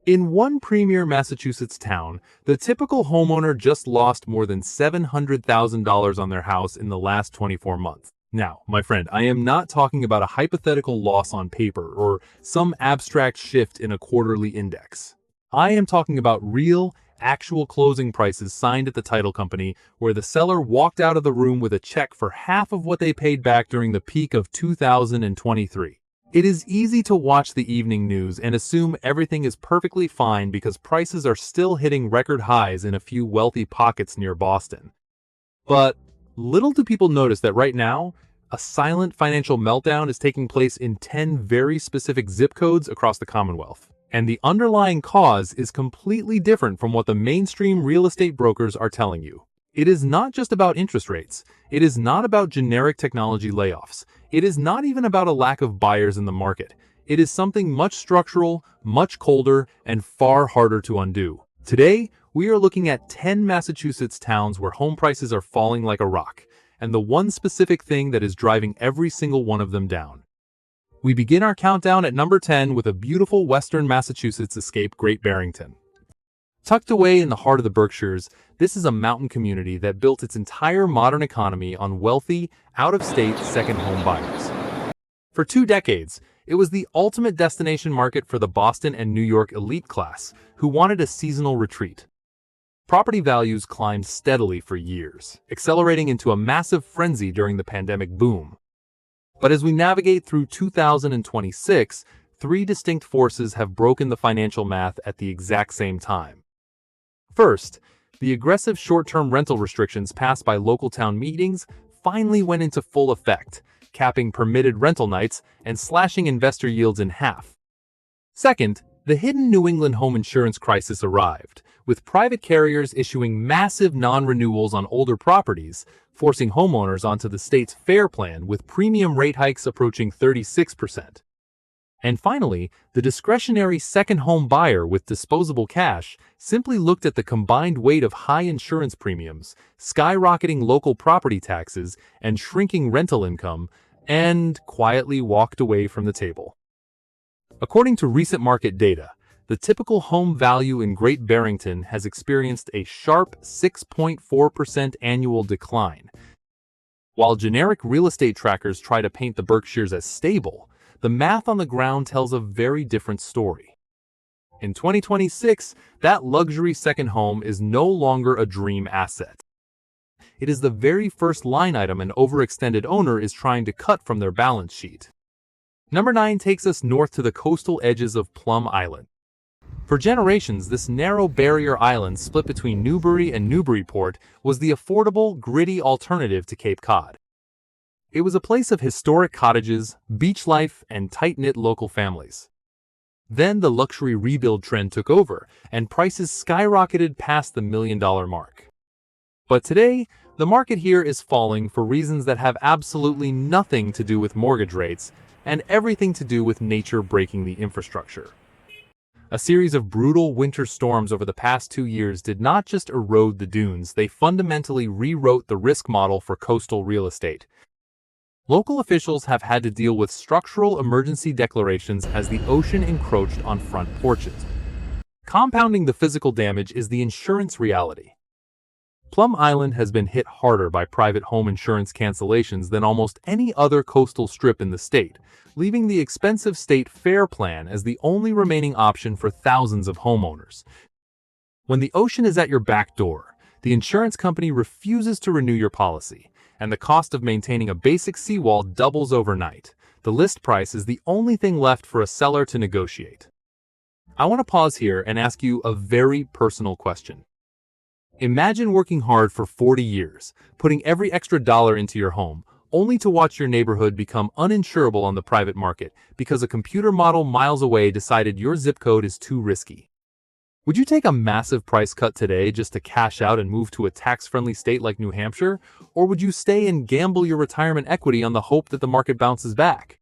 In one premier Massachusetts town, the typical homeowner just lost more than $700,000 on their house in the last 24 months. Now, my friend, I am not talking about a hypothetical loss on paper or some abstract shift in a quarterly index. I am talking about real, actual closing prices signed at the title company where the seller walked out of the room with a check for half of what they paid back during the peak of 2023. It is easy to watch the evening news and assume everything is perfectly fine because prices are still hitting record highs in a few wealthy pockets near Boston. But little do people notice that right now, a silent financial meltdown is taking place in 10 very specific zip codes across the Commonwealth. And the underlying cause is completely different from what the mainstream real estate brokers are telling you. It is not just about interest rates. It is not about generic technology layoffs. It is not even about a lack of buyers in the market. It is something much structural, much colder, and far harder to undo. Today, we are looking at 10 Massachusetts towns where home prices are falling like a rock, and the one specific thing that is driving every single one of them down. We begin our countdown at number 10 with a beautiful western Massachusetts escape, Great Barrington. Tucked away in the heart of the Berkshires, this is a mountain community that built its entire modern economy on wealthy, out-of-state second home buyers. For 2 decades, it was the ultimate destination market for the Boston and New York elite class, who wanted a seasonal retreat. Property values climbed steadily for years, accelerating into a massive frenzy during the pandemic boom. But as we navigate through 2026, 3 distinct forces have broken the financial math at the exact same time. First, the aggressive short-term rental restrictions passed by local town meetings finally went into full effect, capping permitted rental nights and slashing investor yields in half. Second, the hidden New England home insurance crisis arrived, with private carriers issuing massive non-renewals on older properties, forcing homeowners onto the state's FAIR plan with premium rate hikes approaching 36%. And finally, the discretionary second home buyer with disposable cash simply looked at the combined weight of high insurance premiums, skyrocketing local property taxes, and shrinking rental income, and quietly walked away from the table. According to recent market data, the typical home value in Great Barrington has experienced a sharp 6.4% annual decline. While generic real estate trackers try to paint the Berkshires as stable, the math on the ground tells a very different story. In 2026, that luxury second home is no longer a dream asset. It is the very first line item an overextended owner is trying to cut from their balance sheet. Number 9 takes us north to the coastal edges of Plum Island. For generations, this narrow barrier island split between Newbury and Newburyport was the affordable, gritty alternative to Cape Cod. It was a place of historic cottages, beach life, and tight-knit local families. Then the luxury rebuild trend took over, and prices skyrocketed past the $1 million mark. But today, the market here is falling for reasons that have absolutely nothing to do with mortgage rates, and everything to do with nature breaking the infrastructure. A series of brutal winter storms over the past 2 years did not just erode the dunes, they fundamentally rewrote the risk model for coastal real estate. Local officials have had to deal with structural emergency declarations as the ocean encroached on front porches. Compounding the physical damage is the insurance reality. Plum Island has been hit harder by private home insurance cancellations than almost any other coastal strip in the state, leaving the expensive state FAIR plan as the only remaining option for thousands of homeowners. When the ocean is at your back door, the insurance company refuses to renew your policy, and the cost of maintaining a basic seawall doubles overnight. The list price is the only thing left for a seller to negotiate. I want to pause here and ask you a very personal question. Imagine working hard for 40 years, putting every extra dollar into your home, only to watch your neighborhood become uninsurable on the private market because a computer model miles away decided your zip code is too risky. Would you take a massive price cut today just to cash out and move to a tax-friendly state like New Hampshire? Or would you stay and gamble your retirement equity on the hope that the market bounces back?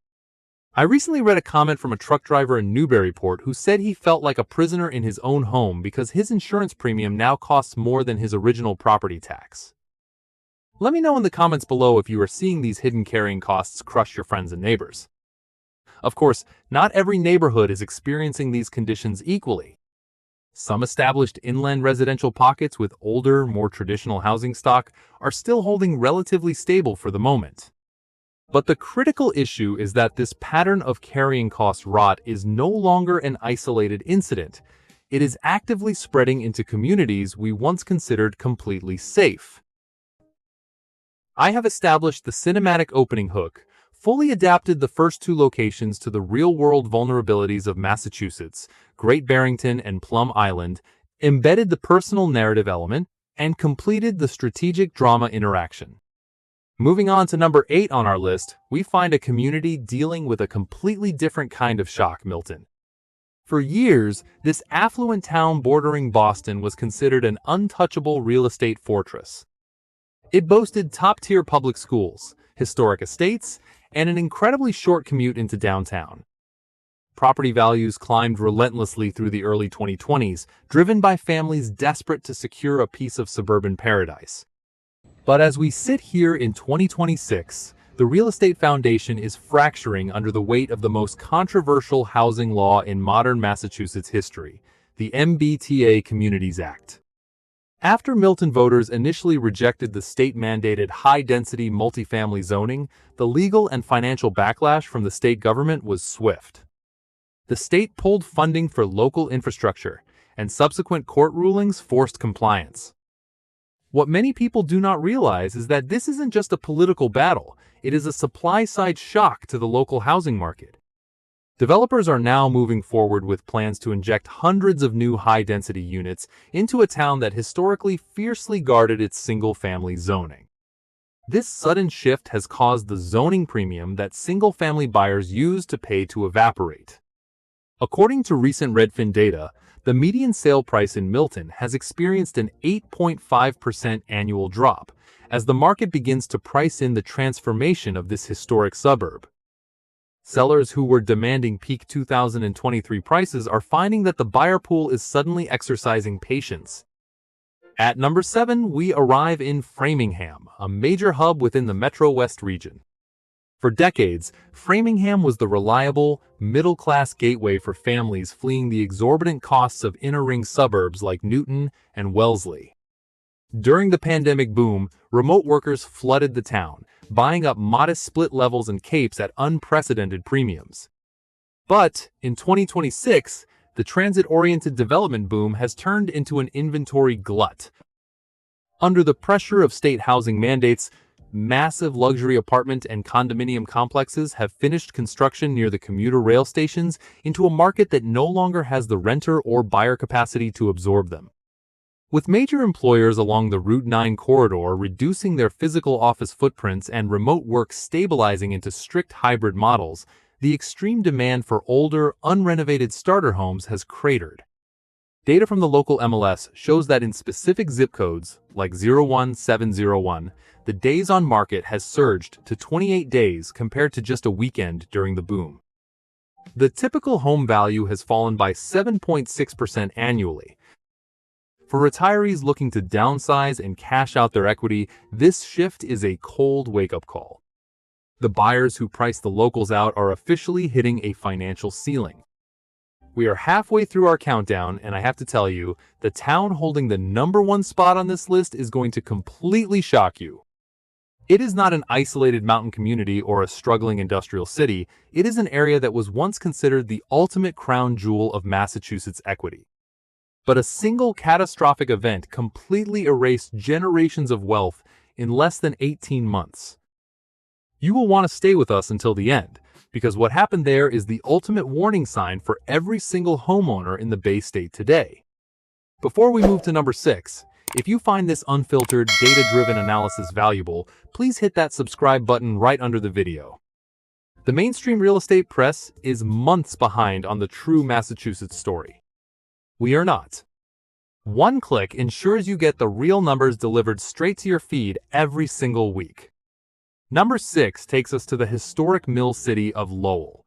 I recently read a comment from a truck driver in Newburyport who said he felt like a prisoner in his own home because his insurance premium now costs more than his original property tax. Let me know in the comments below if you are seeing these hidden carrying costs crush your friends and neighbors. Of course, not every neighborhood is experiencing these conditions equally. Some established inland residential pockets with older, more traditional housing stock are still holding relatively stable for the moment. But the critical issue is that this pattern of carrying cost rot is no longer an isolated incident. It is actively spreading into communities we once considered completely safe. I have established the cinematic opening hook, fully adapted the first two locations to the real-world vulnerabilities of Massachusetts, Great Barrington and Plum Island, embedded the personal narrative element, and completed the strategic drama interaction. Moving on to number 8 on our list, we find a community dealing with a completely different kind of shock, Milton. For years, this affluent town bordering Boston was considered an untouchable real estate fortress. It boasted top-tier public schools, historic estates, and an incredibly short commute into downtown. Property values climbed relentlessly through the early 2020s, driven by families desperate to secure a piece of suburban paradise. But as we sit here in 2026, the real estate foundation is fracturing under the weight of the most controversial housing law in modern Massachusetts history, the MBTA Communities Act. After Milton voters initially rejected the state-mandated high-density multifamily zoning, the legal and financial backlash from the state government was swift. The state pulled funding for local infrastructure, and subsequent court rulings forced compliance. What many people do not realize is that this isn't just a political battle, it is a supply-side shock to the local housing market. Developers are now moving forward with plans to inject hundreds of new high-density units into a town that historically fiercely guarded its single-family zoning. This sudden shift has caused the zoning premium that single-family buyers use to pay to evaporate. According to recent Redfin data, the median sale price in Milton has experienced an 8.5% annual drop as the market begins to price in the transformation of this historic suburb. Sellers who were demanding peak 2023 prices are finding that the buyer pool is suddenly exercising patience. At number 7, we arrive in Framingham, a major hub within the Metro West region. For decades, Framingham was the reliable, middle-class gateway for families fleeing the exorbitant costs of inner-ring suburbs like Newton and Wellesley. During the pandemic boom, remote workers flooded the town, buying up modest split levels and capes at unprecedented premiums. But in 2026, the transit-oriented development boom has turned into an inventory glut. Under the pressure of state housing mandates, massive luxury apartment and condominium complexes have finished construction near the commuter rail stations into a market that no longer has the renter or buyer capacity to absorb them. With major employers along the Route 9 corridor reducing their physical office footprints and remote work stabilizing into strict hybrid models, the extreme demand for older, unrenovated starter homes has cratered. Data from the local MLS shows that in specific zip codes, like 01701, the days on market has surged to 28 days compared to just a weekend during the boom. The typical home value has fallen by 7.6% annually. For retirees looking to downsize and cash out their equity, this shift is a cold wake-up call. The buyers who price the locals out are officially hitting a financial ceiling. We are halfway through our countdown, and I have to tell you, the town holding the number 1 spot on this list is going to completely shock you. It is not an isolated mountain community or a struggling industrial city. It is an area that was once considered the ultimate crown jewel of Massachusetts equity. But a single catastrophic event completely erased generations of wealth in less than 18 months. You will want to stay with us until the end, because what happened there is the ultimate warning sign for every single homeowner in the Bay State today. Before we move to number 6, if you find this unfiltered, data-driven analysis valuable, please hit that subscribe button right under the video. The mainstream real estate press is months behind on the true Massachusetts story. We are not. One click ensures you get the real numbers delivered straight to your feed every single week. Number 6 takes us to the historic mill city of Lowell.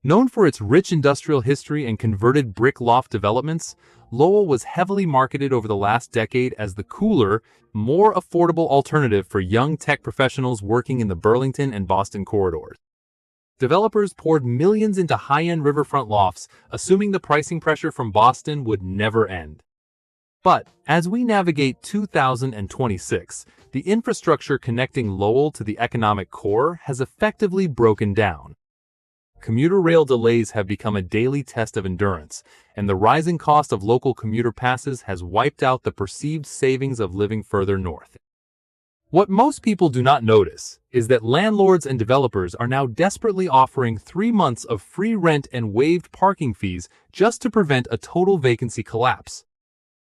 Known for its rich industrial history and converted brick loft developments, Lowell was heavily marketed over the last decade as the cooler, more affordable alternative for young tech professionals working in the Burlington and Boston corridors. Developers poured millions into high-end riverfront lofts, assuming the pricing pressure from Boston would never end. But as we navigate 2026, the infrastructure connecting Lowell to the economic core has effectively broken down. Commuter rail delays have become a daily test of endurance, and the rising cost of local commuter passes has wiped out the perceived savings of living further north. What most people do not notice is that landlords and developers are now desperately offering 3 months of free rent and waived parking fees just to prevent a total vacancy collapse.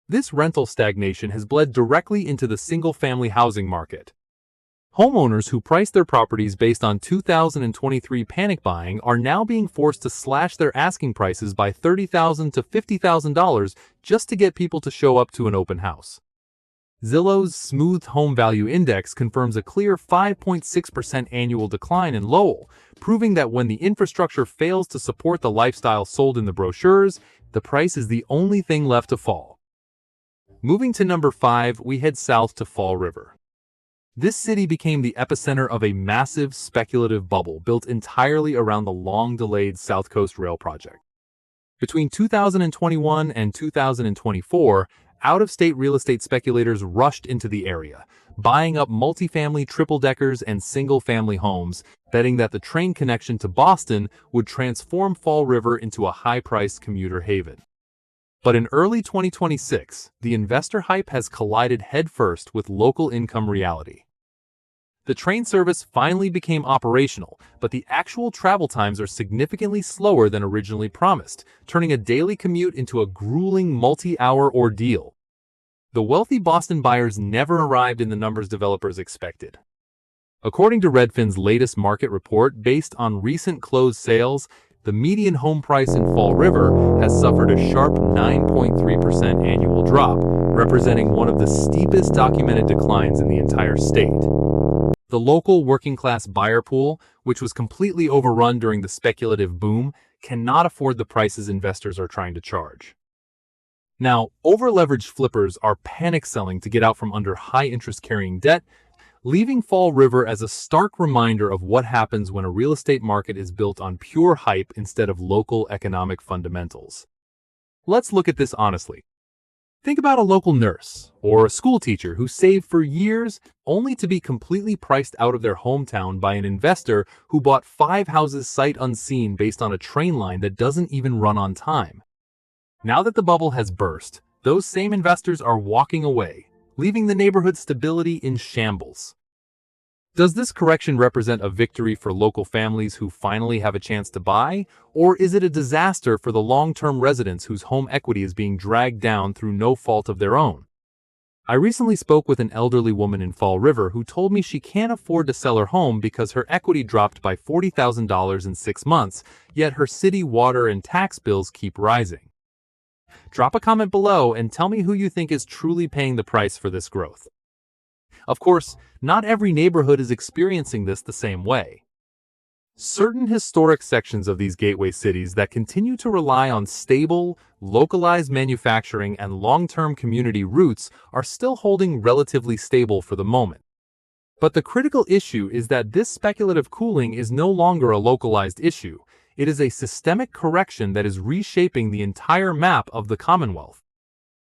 This rental stagnation has bled directly into the single-family housing market. Homeowners who priced their properties based on 2023 panic buying are now being forced to slash their asking prices by $30,000 to $50,000 just to get people to show up to an open house. Zillow's Smooth Home Value Index confirms a clear 5.6% annual decline in Lowell, proving that when the infrastructure fails to support the lifestyle sold in the brochures, the price is the only thing left to fall. Moving to number 5, we head south to Fall River. This city became the epicenter of a massive speculative bubble built entirely around the long-delayed South Coast Rail project. Between 2021 and 2024, out-of-state real estate speculators rushed into the area, buying up multifamily triple-deckers and single-family homes, betting that the train connection to Boston would transform Fall River into a high-priced commuter haven. But in early 2026, the investor hype has collided headfirst with local income reality. The train service finally became operational, but the actual travel times are significantly slower than originally promised, turning a daily commute into a grueling multi-hour ordeal. The wealthy Boston buyers never arrived in the numbers developers expected. According to Redfin's latest market report, based on recent closed sales, the median home price in Fall River has suffered a sharp 9.3% annual drop, representing one of the steepest documented declines in the entire state. The local working-class buyer pool, which was completely overrun during the speculative boom, cannot afford the prices investors are trying to charge. Now, over-leveraged flippers are panic selling to get out from under high-interest carrying debt, leaving Fall River as a stark reminder of what happens when a real estate market is built on pure hype instead of local economic fundamentals. Let's look at this honestly. Think about a local nurse or a school teacher who saved for years only to be completely priced out of their hometown by an investor who bought 5 houses sight unseen based on a train line that doesn't even run on time. Now that the bubble has burst, those same investors are walking away, leaving the neighborhood stability in shambles. Does this correction represent a victory for local families who finally have a chance to buy, or is it a disaster for the long-term residents whose home equity is being dragged down through no fault of their own? I recently spoke with an elderly woman in Fall River who told me she can't afford to sell her home because her equity dropped by $40,000 in 6 months, yet her city water and tax bills keep rising. Drop a comment below and tell me who you think is truly paying the price for this growth. Of course, not every neighborhood is experiencing this the same way. Certain historic sections of these gateway cities that continue to rely on stable, localized manufacturing and long-term community roots are still holding relatively stable for the moment. But the critical issue is that this speculative cooling is no longer a localized issue. It is a systemic correction that is reshaping the entire map of the Commonwealth.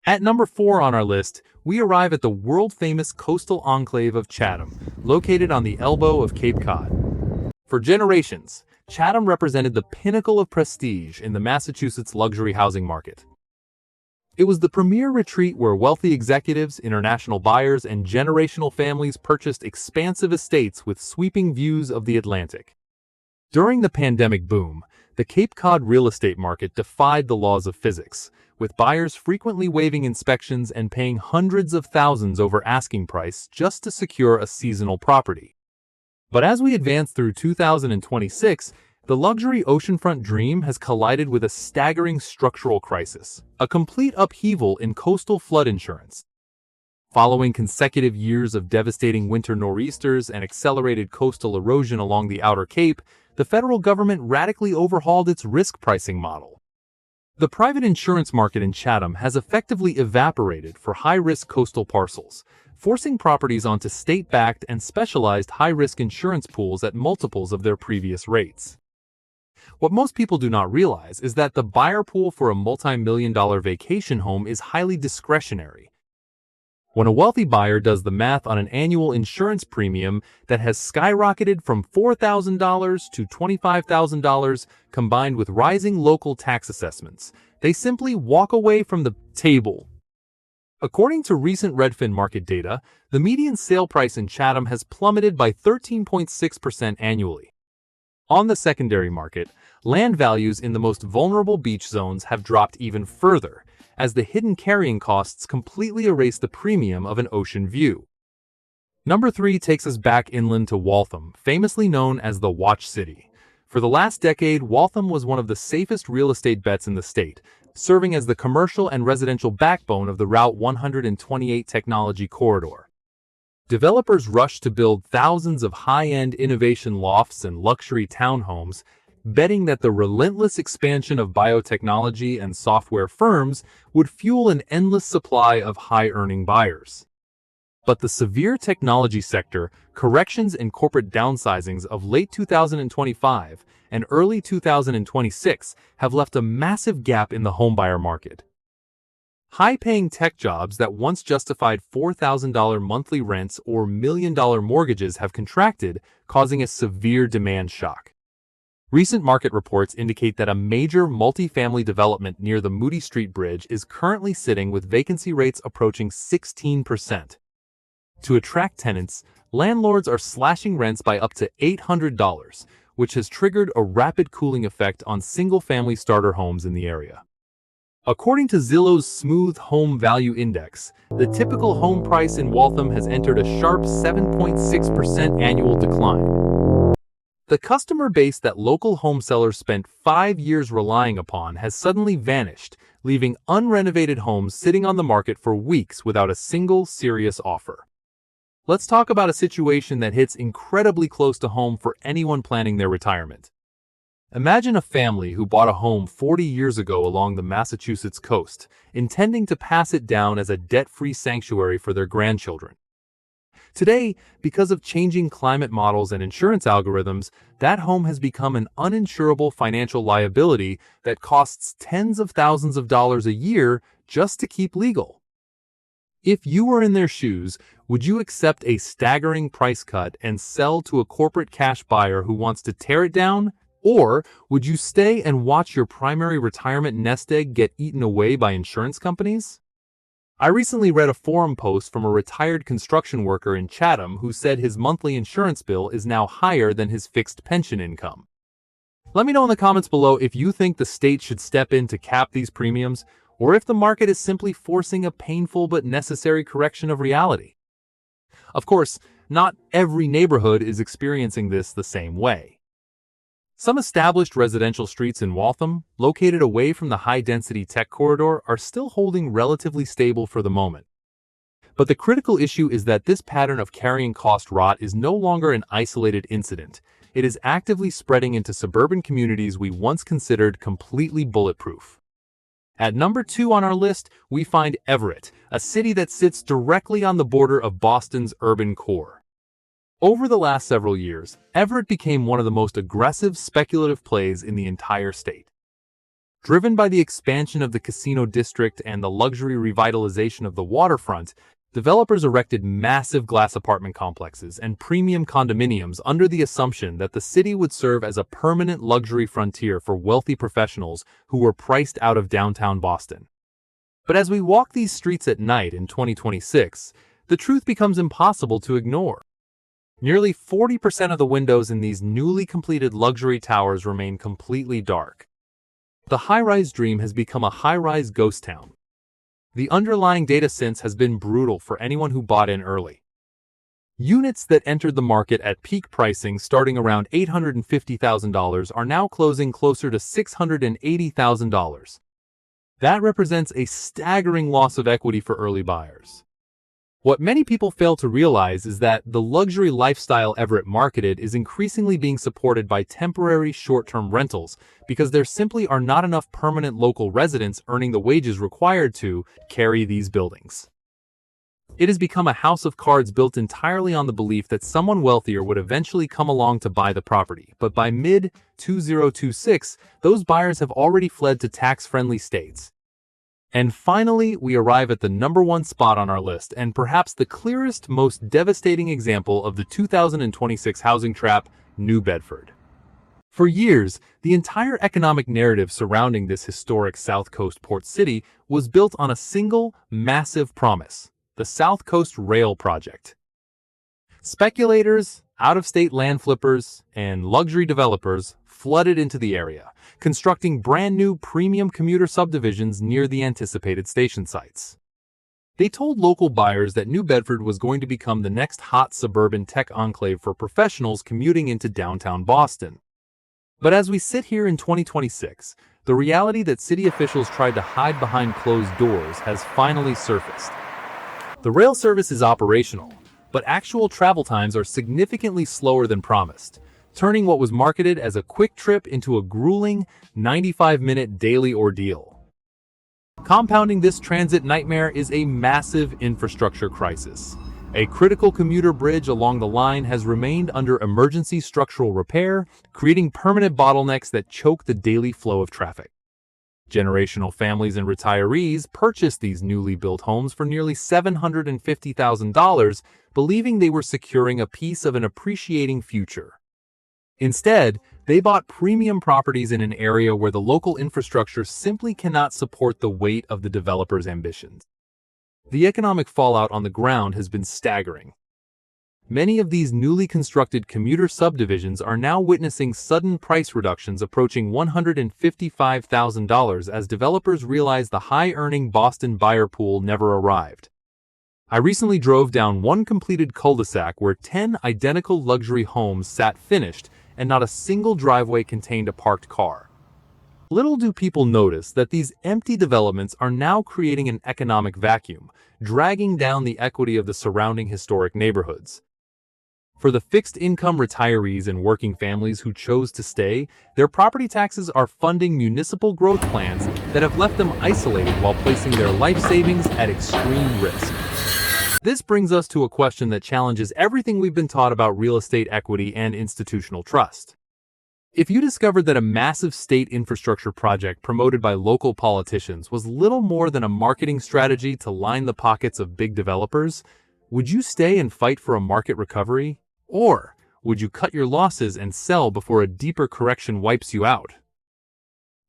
At number 4 on our list, we arrive at the world-famous coastal enclave of Chatham, located on the elbow of Cape Cod. For generations, Chatham represented the pinnacle of prestige in the Massachusetts luxury housing market. It was the premier retreat where wealthy executives, international buyers, and generational families purchased expansive estates with sweeping views of the Atlantic. During the pandemic boom, the Cape Cod real estate market defied the laws of physics, with buyers frequently waiving inspections and paying hundreds of thousands over asking price just to secure a seasonal property. But as we advance through 2026, the luxury oceanfront dream has collided with a staggering structural crisis, a complete upheaval in coastal flood insurance. Following consecutive years of devastating winter nor'easters and accelerated coastal erosion along the Outer Cape, the federal government radically overhauled its risk pricing model. The private insurance market in Chatham has effectively evaporated for high-risk coastal parcels, forcing properties onto state-backed and specialized high-risk insurance pools at multiples of their previous rates. What most people do not realize is that the buyer pool for a multi-million-dollar vacation home is highly discretionary. When a wealthy buyer does the math on an annual insurance premium that has skyrocketed from $4,000 to $25,000 combined with rising local tax assessments, they simply walk away from the table. According to recent Redfin market data, the median sale price in Chatham has plummeted by 13.6% annually. On the secondary market, land values in the most vulnerable beach zones have dropped even further, as the hidden carrying costs completely erase the premium of an ocean view. Number 3 takes us back inland to Waltham, famously known as the Watch City. For the last decade, Waltham was one of the safest real estate bets in the state, serving as the commercial and residential backbone of the Route 128 technology corridor. Developers rushed to build thousands of high-end innovation lofts and luxury townhomes, betting that the relentless expansion of biotechnology and software firms would fuel an endless supply of high-earning buyers. But the severe technology sector, corrections and corporate downsizings of late 2025 and early 2026 have left a massive gap in the homebuyer market. High-paying tech jobs that once justified $4,000 monthly rents or million-dollar mortgages have contracted, causing a severe demand shock. Recent market reports indicate that a major multifamily development near the Moody Street Bridge is currently sitting with vacancy rates approaching 16%. To attract tenants, landlords are slashing rents by up to $800, which has triggered a rapid cooling effect on single-family starter homes in the area. According to Zillow's Smooth Home Value Index, the typical home price in Waltham has entered a sharp 7.6% annual decline. The customer base that local home sellers spent 5 years relying upon has suddenly vanished, leaving unrenovated homes sitting on the market for weeks without a single serious offer. Let's talk about a situation that hits incredibly close to home for anyone planning their retirement. Imagine a family who bought a home 40 years ago along the Massachusetts coast, intending to pass it down as a debt-free sanctuary for their grandchildren. Today, because of changing climate models and insurance algorithms, that home has become an uninsurable financial liability that costs tens of thousands of dollars a year just to keep legal. If you were in their shoes, would you accept a staggering price cut and sell to a corporate cash buyer who wants to tear it down? Or would you stay and watch your primary retirement nest egg get eaten away by insurance companies? I recently read a forum post from a retired construction worker in Chatham who said his monthly insurance bill is now higher than his fixed pension income. Let me know in the comments below if you think the state should step in to cap these premiums, or if the market is simply forcing a painful but necessary correction of reality. Of course, not every neighborhood is experiencing this the same way. Some established residential streets in Waltham, located away from the high-density tech corridor, are still holding relatively stable for the moment. But the critical issue is that this pattern of carrying cost rot is no longer an isolated incident. It is actively spreading into suburban communities we once considered completely bulletproof. At number 2 on our list, we find Everett, a city that sits directly on the border of Boston's urban core. Over the last several years, Everett became one of the most aggressive speculative plays in the entire state. Driven by the expansion of the casino district and the luxury revitalization of the waterfront, developers erected massive glass apartment complexes and premium condominiums under the assumption that the city would serve as a permanent luxury frontier for wealthy professionals who were priced out of downtown Boston. But as we walk these streets at night in 2026, the truth becomes impossible to ignore. Nearly 40% of the windows in these newly completed luxury towers remain completely dark. The high-rise dream has become a high-rise ghost town. The underlying data since has been brutal for anyone who bought in early. Units that entered the market at peak pricing starting around $850,000 are now closing closer to $680,000. That represents a staggering loss of equity for early buyers. What many people fail to realize is that the luxury lifestyle Everett marketed is increasingly being supported by temporary short-term rentals because there simply are not enough permanent local residents earning the wages required to carry these buildings. It has become a house of cards built entirely on the belief that someone wealthier would eventually come along to buy the property. But by mid-2026, those buyers have already fled to tax-friendly states. And finally, we arrive at the #1 spot on our list, and perhaps the clearest, most devastating example of the 2026 housing trap, New Bedford. For years, the entire economic narrative surrounding this historic South Coast port city was built on a single, massive promise: the South Coast Rail Project. Speculators, out-of-state land flippers, and luxury developers flooded into the area, constructing brand-new premium commuter subdivisions near the anticipated station sites. They told local buyers that New Bedford was going to become the next hot suburban tech enclave for professionals commuting into downtown Boston. But as we sit here in 2026, the reality that city officials tried to hide behind closed doors has finally surfaced. The rail service is operational, but actual travel times are significantly slower than promised, turning what was marketed as a quick trip into a grueling 95-minute daily ordeal. Compounding this transit nightmare is a massive infrastructure crisis. A critical commuter bridge along the line has remained under emergency structural repair, creating permanent bottlenecks that choke the daily flow of traffic. Generational families and retirees purchased these newly built homes for nearly $750,000, believing they were securing a piece of an appreciating future. Instead, they bought premium properties in an area where the local infrastructure simply cannot support the weight of the developer's ambitions. The economic fallout on the ground has been staggering. Many of these newly constructed commuter subdivisions are now witnessing sudden price reductions approaching $155,000 as developers realize the high-earning Boston buyer pool never arrived. I recently drove down one completed cul-de-sac where 10 identical luxury homes sat finished and not a single driveway contained a parked car. Little do people notice that these empty developments are now creating an economic vacuum, dragging down the equity of the surrounding historic neighborhoods. For the fixed-income retirees and working families who chose to stay, their property taxes are funding municipal growth plans that have left them isolated while placing their life savings at extreme risk. This brings us to a question that challenges everything we've been taught about real estate equity and institutional trust. If you discovered that a massive state infrastructure project promoted by local politicians was little more than a marketing strategy to line the pockets of big developers, would you stay and fight for a market recovery? Or would you cut your losses and sell before a deeper correction wipes you out?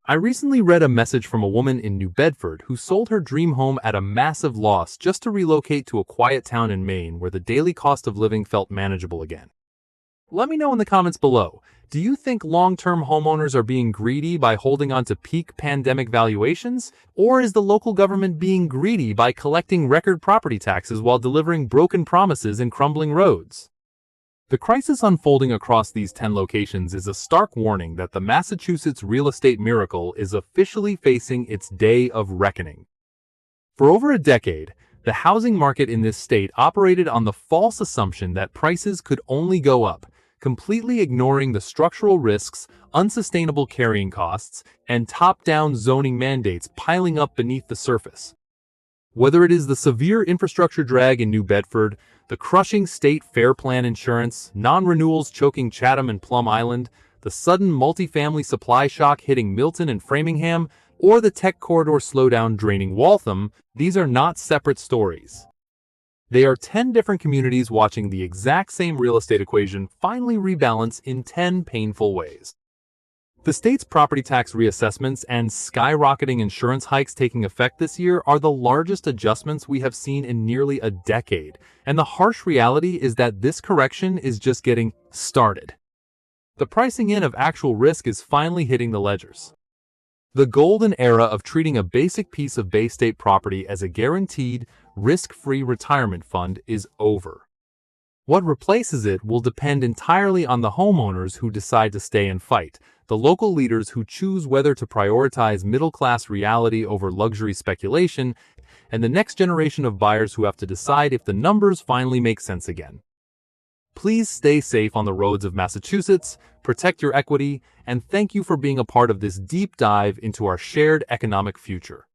I recently read a message from a woman in New Bedford who sold her dream home at a massive loss just to relocate to a quiet town in Maine where the daily cost of living felt manageable again. Let me know in the comments below. Do you think long-term homeowners are being greedy by holding on to peak pandemic valuations? Or is the local government being greedy by collecting record property taxes while delivering broken promises and crumbling roads? The crisis unfolding across these 10 locations is a stark warning that the Massachusetts real estate miracle is officially facing its day of reckoning. For over a decade, the housing market in this state operated on the false assumption that prices could only go up, completely ignoring the structural risks, unsustainable carrying costs, and top-down zoning mandates piling up beneath the surface. Whether it is the severe infrastructure drag in New Bedford, the crushing state fair plan insurance, non-renewals choking Chatham and Plum Island, the sudden multifamily supply shock hitting Milton and Framingham, or the tech corridor slowdown draining Waltham, these are not separate stories. They are 10 different communities watching the exact same real estate equation finally rebalance in 10 painful ways. The state's property tax reassessments and skyrocketing insurance hikes taking effect this year are the largest adjustments we have seen in nearly a decade, and the harsh reality is that this correction is just getting started. The pricing in of actual risk is finally hitting the ledgers. The golden era of treating a basic piece of Bay State property as a guaranteed, risk-free retirement fund is over. What replaces it will depend entirely on the homeowners who decide to stay and fight, the local leaders who choose whether to prioritize middle-class reality over luxury speculation, and the next generation of buyers who have to decide if the numbers finally make sense again. Please stay safe on the roads of Massachusetts, protect your equity, and thank you for being a part of this deep dive into our shared economic future.